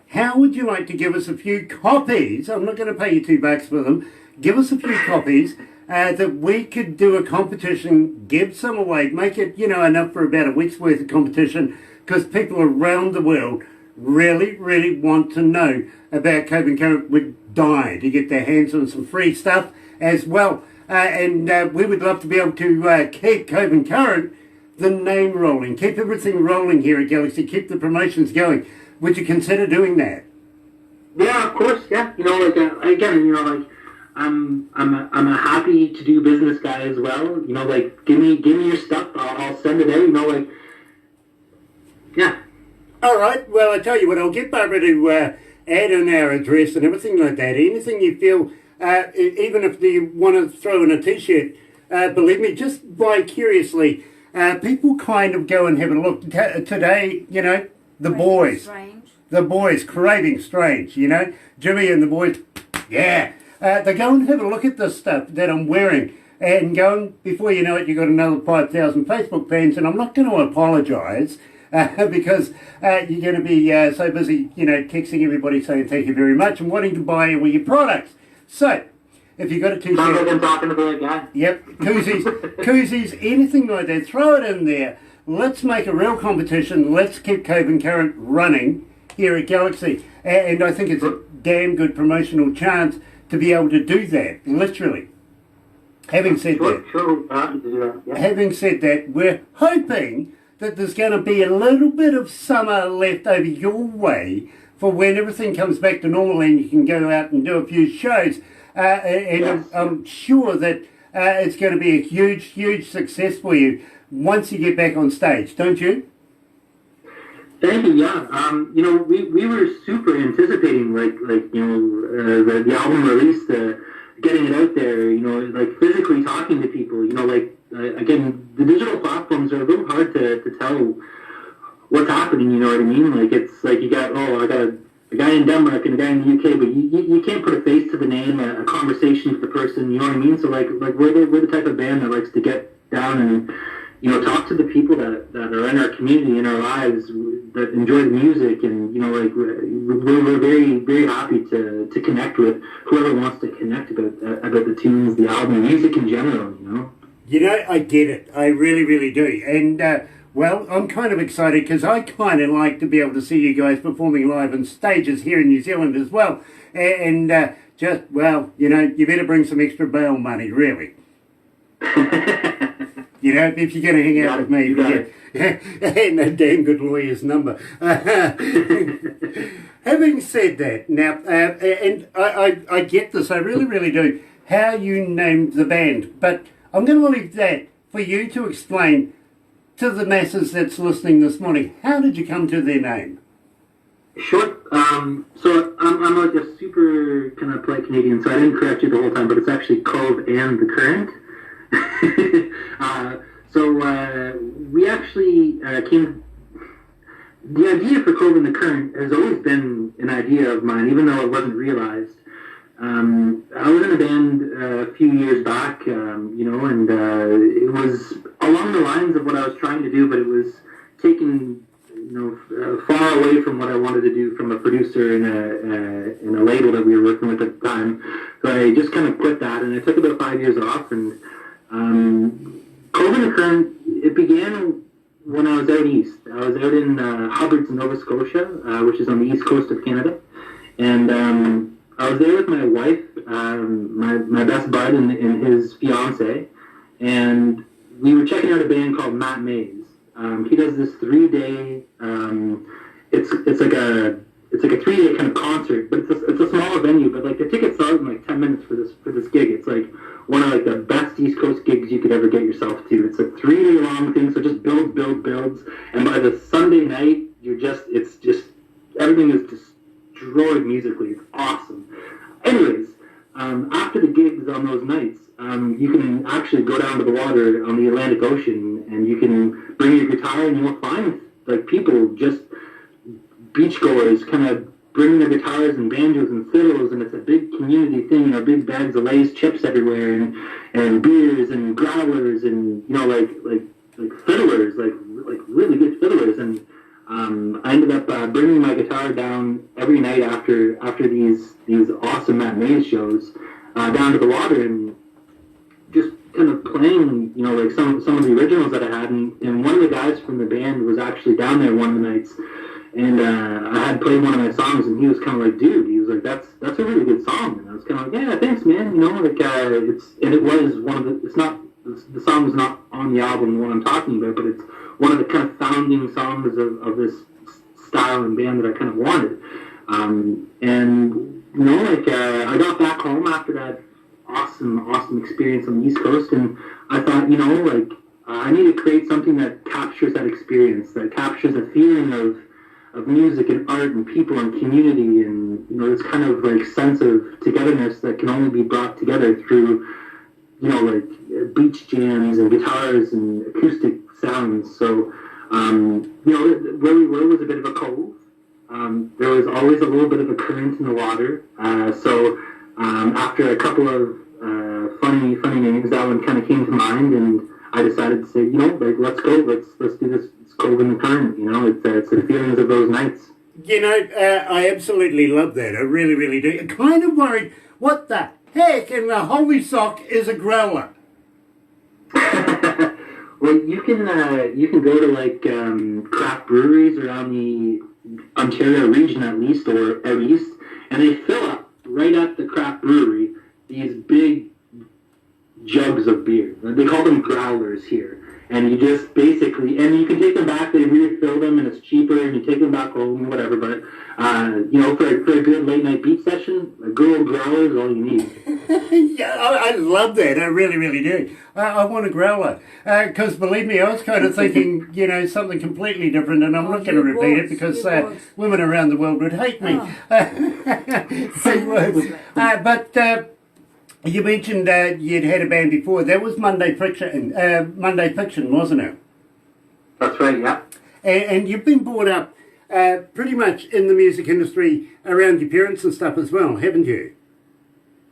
Speaker 1: How would you like to give us a few copies? I'm not going to pay you $2 for them. Give us a few copies that we could do a competition, give some away, make it, enough for about a week's worth of competition, because people around the world really, really want to know about Cove the Current. Would die to get their hands on some free stuff as well. And we would love to be able to keep Cove the Current, the name rolling, keep everything rolling here at Galaxy, keep the promotions going. Would you consider doing that?
Speaker 3: Yeah, of course. Yeah, I'm a happy to do business guy as well. Give me your stuff. I'll send it out. Yeah.
Speaker 1: All right. Well, I tell you what, I'll get Barbara to add in our address and everything like that. Anything you feel, even if you want to throw in a T-shirt, believe me, just vicariously, people kind of go and have a look. Today, the boys. The boys, Craving Strange, Jimmy and the boys, yeah. They go and have a look at this stuff that I'm wearing, and going, before you know it, you've got another 5,000 Facebook fans, and I'm not going to apologise because you're going to be so busy, texting everybody saying thank you very much and wanting to buy all your products. So, if you've got a T-shirt...
Speaker 3: Sounds like I'm talking to the guy.
Speaker 1: Yep, koozies, anything like that, throw it in there. Let's make a real competition. Let's keep Cove the Current running here at Galaxy. And I think it's a damn good promotional chance to be able to do that, literally. Having said that, we're hoping that there's going to be a little bit of summer left over your way for when everything comes back to normal and you can go out and do a few shows. I'm sure that it's going to be a huge, huge success for you once you get back on stage, don't you?
Speaker 3: Thank you. Yeah. We were super anticipating the album release, getting it out there. Physically talking to people. Again, the digital platforms are a little hard to tell what's happening. You know what I mean? It's like you got I got a guy in Denmark and a guy in the UK, but you can't put a face to the name, a conversation with the person. You know what I mean? So we're the type of band that likes to get down and talk to the people that are in our community, in our lives, that enjoy the music, and we're very, very happy to connect with whoever wants to connect about the tunes, the album, music in general.
Speaker 1: I get it. I really, really do. And well, I'm kind of excited because I kind of like to be able to see you guys performing live on stages here in New Zealand as well. And you better bring some extra bail money, really. If you're going to hang out with me, and a damn good lawyer's number. Having said that, now, and I get this, I really, really do, how you named the band, but I'm going to leave that for you to explain to the masses that's listening this morning. How did you come to their name?
Speaker 3: Sure. So I'm like a super kind of polite Canadian, so I didn't correct you the whole time, but it's actually Cove and the Current. We actually came... The idea for Cove and the Current has always been an idea of mine, even though it wasn't realized. I was in a band a few years back, and it was along the lines of what I was trying to do, but it was taken, far away from what I wanted to do from a producer in a label that we were working with at the time. So I just kind of quit that, and I took about 5 years off, and Cove and the Current, it began when I was out east. I was out in Hubbard's, Nova Scotia, which is on the east coast of Canada, and I was there with my wife, my best bud and his fiance, and we were checking out a band called Matt Mays. He does this 3-day. It's like a 3-day kind of concert, but it's a smaller venue. But the tickets start in 10 minutes for this gig. It's one of the best East Coast gigs you could ever get yourself to. It's a 3-day long thing, so just builds, and by the Sunday night, it's just everything is destroyed musically. It's awesome. Anyways, after the gigs on those nights, you can actually go down to the water on the Atlantic Ocean, and you can bring your guitar, and you'll find people, just beachgoers, kind of bringing their guitars and banjos and fiddles, and it's a big community thing. Big bags of Lay's chips everywhere, and beers and growlers, and like fiddlers, like really good fiddlers. And I ended up bringing my guitar down every night after these awesome matinee shows down to the water and just kind of playing, like some of the originals that I had. And one of the guys from the band was actually down there one of the nights. And I had played one of my songs, and he was kind of like, "Dude," he was like, "That's a really good song." And I was kind of like, "Yeah, thanks, man." It was one of the. It's not the song is not on the album the one I'm talking about, but it's one of the kind of founding songs of this style and band that I kind of wanted. I got back home after that awesome experience on the East Coast, and I thought, I need to create something that captures that experience, that captures a feeling of music and art and people and community, and this kind of like sense of togetherness that can only be brought together through beach jams and guitars and acoustic sounds. So where we were was a bit of a cove. There was always a little bit of a current in the water. So after a couple of funny names, that one kind of came to mind, and I decided to say, let's go, let's do this. It's Cove in the Current. It's the feelings of those nights.
Speaker 1: I absolutely love that. I really, really do. I'm kind of worried. What the heck in the holy sock is a growler?
Speaker 3: Well, you can go to craft breweries around the Ontario region at least, or out east, and they fill up right at the craft brewery these big jugs of beer. They call them growlers here. And you just basically, and you can take them back, they refill them, and it's cheaper, and you take them back home, whatever. But, for a good late night beat session, a good old growler is all you need.
Speaker 1: Yeah, I love that. I really, really do. I want a growler. Because believe me, I was kind of thinking, something completely different, and I'm not going to repeat it because women around the world would hate me. But you mentioned you'd had a band before. That was Monday Fiction, wasn't it?
Speaker 3: That's right, yeah.
Speaker 1: And you've been brought up pretty much in the music industry around your parents and stuff as well, haven't you?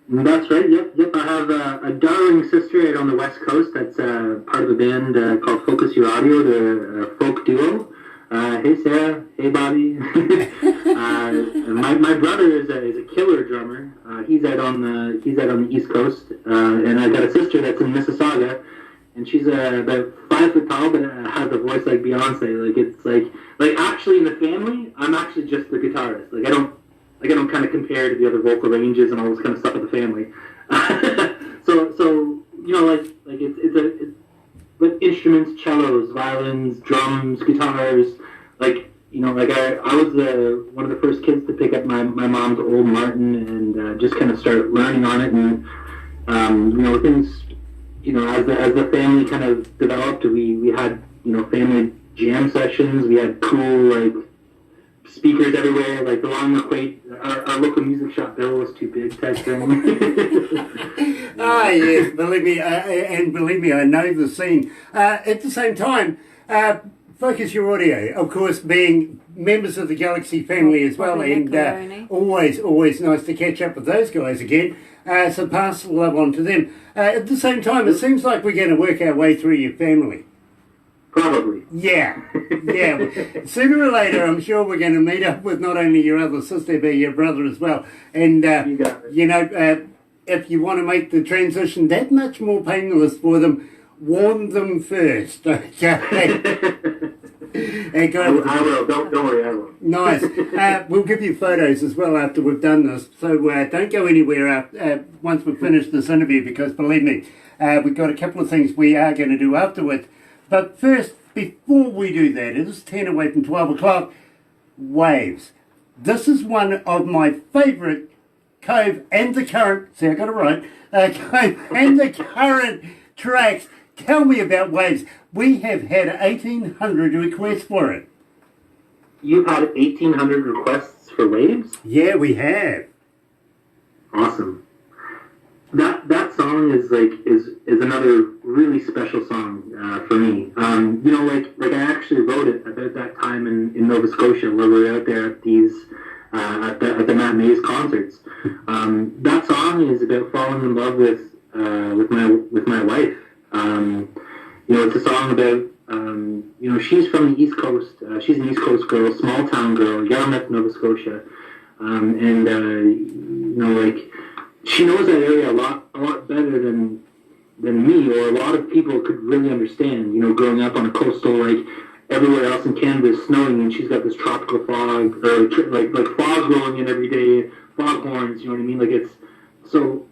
Speaker 3: That's right, yep. I have a darling sister out on the West Coast that's part of a band called Focus Your Audio, the folk duo. Hey Sarah, hey Bobby. My brother is a killer drummer. He's out on the East Coast, and I got a sister that's in Mississauga, and she's about 5 foot tall, but has a voice like Beyonce. It's like actually in the family, I'm actually just the guitarist. I don't kind of compare to the other vocal ranges and all this kind of stuff of the family. so it's like instruments, cellos, violins, drums, guitars. I was one of the first kids to pick up my mom's old Martin and just kind of start learning on it. And things, as the family kind of developed, we had family jam sessions. We had cool speakers everywhere, like the long McQuaid, our local music shop bill was too big type thing.
Speaker 1: Yes, believe me, I know the scene. At the same time, Focus Your Audio, of course, being members of the Galaxy family as well, and always nice to catch up with those guys again. So pass the love on to them. At the same time, it seems like we're going to work our way through your family.
Speaker 3: Probably.
Speaker 1: Yeah. Sooner or later, I'm sure we're going to meet up with not only your other sister, but your brother as well. And, if you want to make the transition that much more painless for them, warn them first, okay?
Speaker 3: I will. Don't worry, I will.
Speaker 1: Nice. We'll give you photos as well after we've done this. So don't go anywhere once we've finished this interview, because believe me, we've got a couple of things we are going to do afterwards. But first, before we do that, it is 10 away from 12 o'clock, Waves. This is one of my favourite Cove and the Current, see I got it right, Cove and the Current tracks. Tell me about Waves. We have had 1,800 requests for it.
Speaker 3: You've had 1,800 requests for Waves?
Speaker 1: Yeah, we have.
Speaker 3: Awesome. That song is another really special song for me. I actually wrote it about that time in Nova Scotia, where we were out there at these at the matinees concerts. That song is about falling in love with my wife. It's a song about she's from the East Coast. She's an East Coast girl, small town girl, Yarmouth, Nova Scotia, she knows that area a lot better than me or a lot of people could really understand. Growing up on a coastal, like everywhere else in Canada is snowing, and she's got this tropical fog or like fog rolling in every day, fog horns. You know what I mean? Like it's so.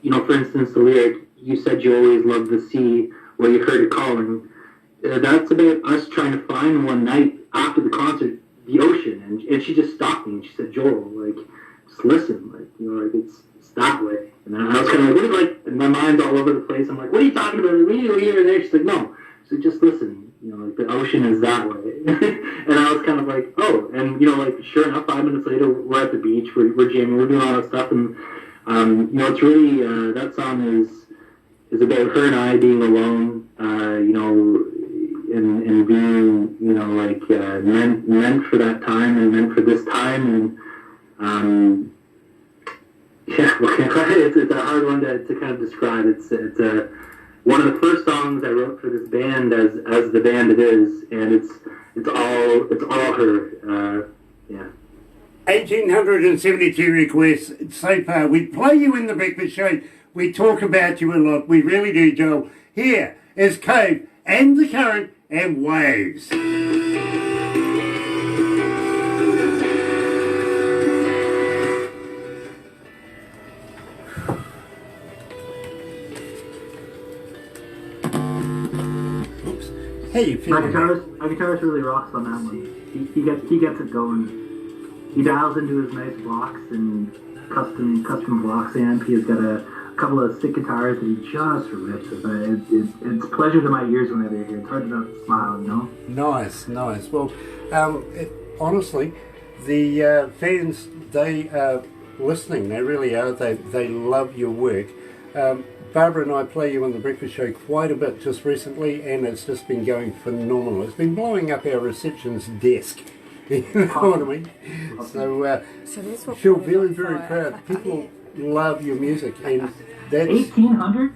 Speaker 3: For instance, the lyric "You said you always loved the sea, where you heard it calling." That's about us trying to find one night after the concert the ocean, and she just stopped me and she said, "Joel, like, just listen, like, it's that way." And I was kind of like, "What?" Like, and my mind's all over the place. I'm like, "What are you talking about? What are you here and there?" She's like, "No." So just listen. Like the ocean is that way. And I was kind of like, "Oh," and like sure enough, 5 minutes later, we're at the beach, we're jamming, we're doing all that stuff, and it's really that song is about her and I being alone, and being, meant for that time and meant for this time, and it's a hard one to kind of describe. It's one of the first songs I wrote for this band as the band it is, and it's all her.
Speaker 1: 1,872 requests so far. We play you in the breakfast show. We talk about you a lot. We really do, Joel. Here is Cove and the Current and Waves. Oops. Hey, you feel
Speaker 3: my guitarist really rocks on that one. He gets it going. He dials into his nice blocks and custom blocks amp. He's got a couple of stick guitars that he just rips. It's a pleasure to my ears whenever you're here. It's hard to not smile,
Speaker 1: Nice. Well, honestly, the fans, they are listening. They really are. They love your work. Barbara and I play you on the breakfast show quite a bit just recently, and it's just been going phenomenal. It's been blowing up our reception's desk. You know what I mean? So
Speaker 4: that's what
Speaker 1: feel very, very proud. People love your music, and that's
Speaker 3: 1800.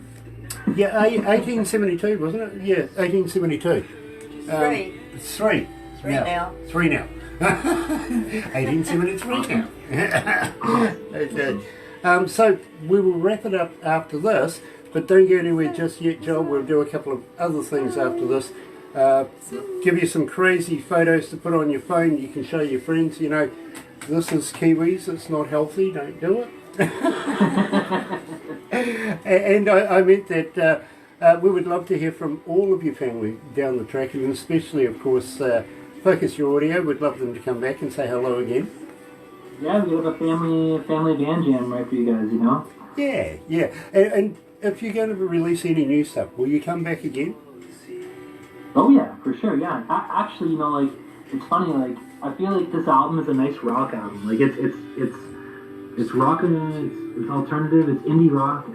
Speaker 1: Yeah, 1872, wasn't it? Yeah, 1872. Three now. 1873 now. Okay. So we will wrap it up after this, but don't go anywhere just yet, Joel. We'll do a couple of other things after this. Give you some crazy photos to put on your phone. You can show your friends, this is Kiwis, it's not healthy, don't do it. And I meant that we would love to hear from all of your family down the track, and especially, of course, Focus Your Audio. We'd love them to come back and say hello again.
Speaker 3: Yeah, we have a family band jam right for you guys,
Speaker 1: Yeah. And if you're going to release any new stuff, will you come back again?
Speaker 3: Oh yeah, for sure. Yeah, actually, it's funny. I feel like this album is a nice rock album. Like it's rockin', it's alternative, it's indie rock.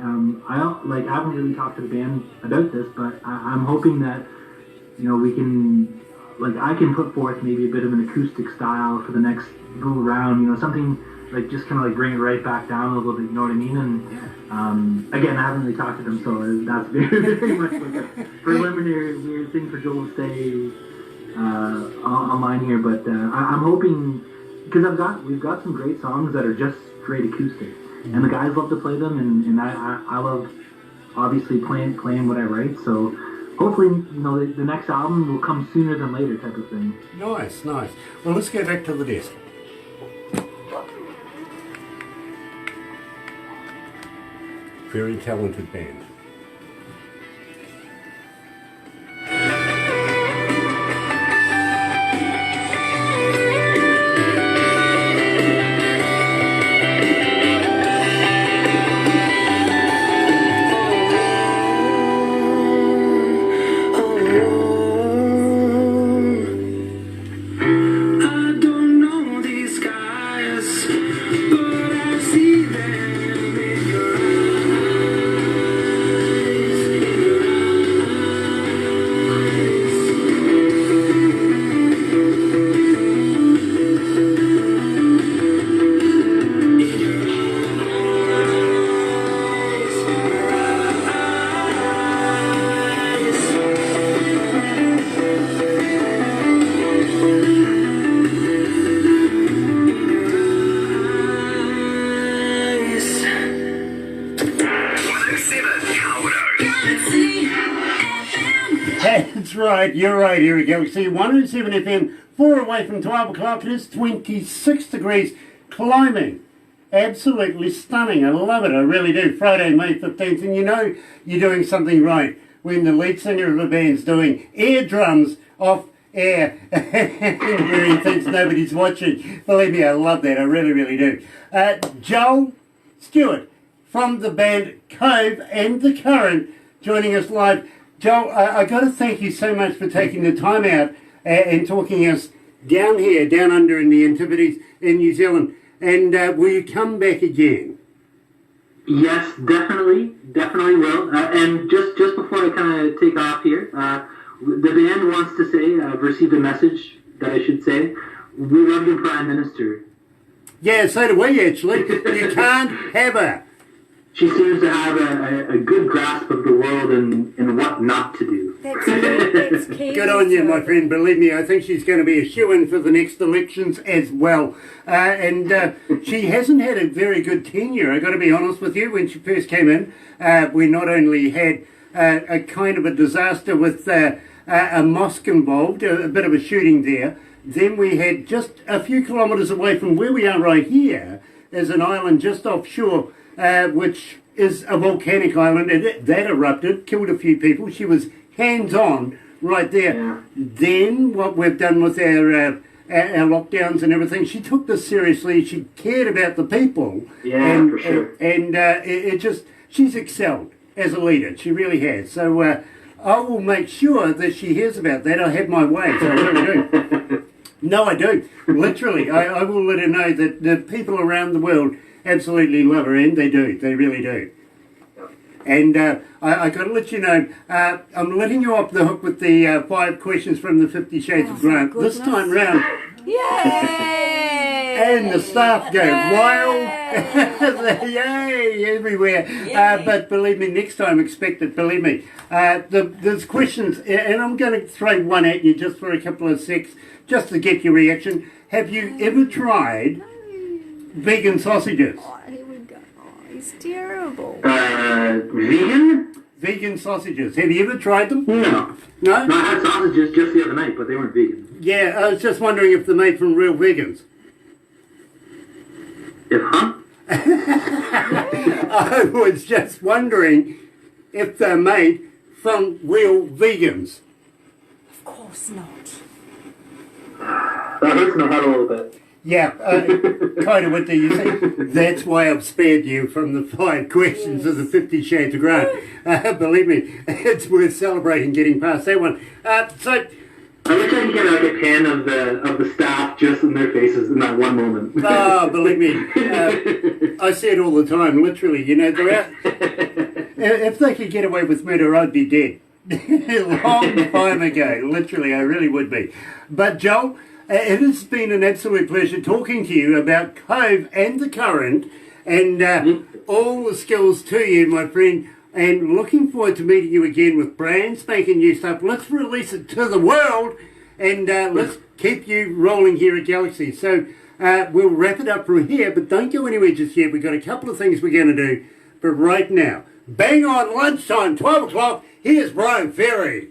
Speaker 3: I haven't really talked to the band about this, but I'm hoping that we can, I can put forth maybe a bit of an acoustic style for the next go around. Something just kind of bring it right back down a little bit. You know what I mean? And again, I haven't really talked to them, so that's very, very much a preliminary weird thing for Joel to say on mine here. But I'm hoping, because we've got some great songs that are just straight acoustic, and the guys love to play them, and I love obviously playing what I write. So hopefully, the next album will come sooner than later, type of thing.
Speaker 1: Nice. Well, let's go back to the desk. Very talented band. right, you're right here at Galaxy 107 FM, 4 away from 12 o'clock. It is 26 degrees, climbing. Absolutely stunning. I love it, I really do. Friday, May 15th, and you know you're doing something right when the lead singer of a band's doing air drums off air where he thinks nobody's watching. Believe me, I love that, I really, really do. Joel Stewart from the band Cove and the Current joining us live. Joel, I got to thank you so much for taking the time out and talking us down here, down under in the Antipodes in New Zealand. And will you come back again?
Speaker 3: Yes, definitely will. And just before I kind of take off here, the band wants to say, I've received a message that I should say, we love the Prime Minister.
Speaker 1: Yeah, so do we actually. You can't have her.
Speaker 3: She seems to have a good grasp of the world and what not to do.
Speaker 4: That's key. That's key.
Speaker 1: Good on you, my friend. Believe me, I think she's going to be a shoo-in for the next elections as well. And she hasn't had a very good tenure, I've got to be honest with you. When she first came in, we not only had a kind of a disaster with a mosque involved, a bit of a shooting there. Then we had just a few kilometres away from where we are right here, is an island just offshore, which is a volcanic island, and that erupted, killed a few people. She was hands-on right there.
Speaker 3: Yeah.
Speaker 1: Then what we've done with our lockdowns and everything, she took this seriously. She cared about the people.
Speaker 3: Yeah,
Speaker 1: and,
Speaker 3: for sure.
Speaker 1: And it just, she's excelled as a leader. She really has. So I will make sure that she hears about that. I have my way, so I really do. No, I do. Literally, I will let her know that the people around the world absolutely love her, and they do. They really do. And I got to let you know, I'm letting you off the hook with the 5 questions from the 50 Shades of Grant. This time round.
Speaker 4: Yay!
Speaker 1: And the staff go wild. Yay, everywhere. But believe me, next time expect it, believe me. There's questions, and I'm going to throw one at you just for a couple of secs, just to get your reaction. Have you ever tried vegan sausages?
Speaker 4: Oh, here we go. Oh, it's terrible.
Speaker 3: Vegan?
Speaker 1: Vegan sausages. Have you ever tried them?
Speaker 3: No.
Speaker 1: No?
Speaker 3: No, I had sausages just the other night, but they weren't vegan.
Speaker 1: Yeah, I was just wondering if they're made from real vegans. I was just wondering if they're made from real vegans.
Speaker 4: Of course not.
Speaker 3: That hurts my head a little bit.
Speaker 1: Yeah, kind of what do you think? That's why I've spared you from the 5 questions of the 50 Shades of Grant. Believe me, it's worth celebrating getting past that one. So,
Speaker 3: I wish I could get like a pan of the staff just in their faces in that one moment.
Speaker 1: oh, believe me, I see it all the time, literally. You know, they're out. If they could get away with murder, I'd be dead. Long time ago, literally, I really would be. But Joel, it has been an absolute pleasure talking to you about Cove and the Current, and all the skills to you, my friend, and looking forward to meeting you again with brand spanking new stuff. Let's release it to the world, and let's keep you rolling here at Galaxy. So we'll wrap it up from here, but don't go anywhere just yet. We've got a couple of things we're going to do, but right now, bang on lunchtime, 12 o'clock, here's Brian Ferry.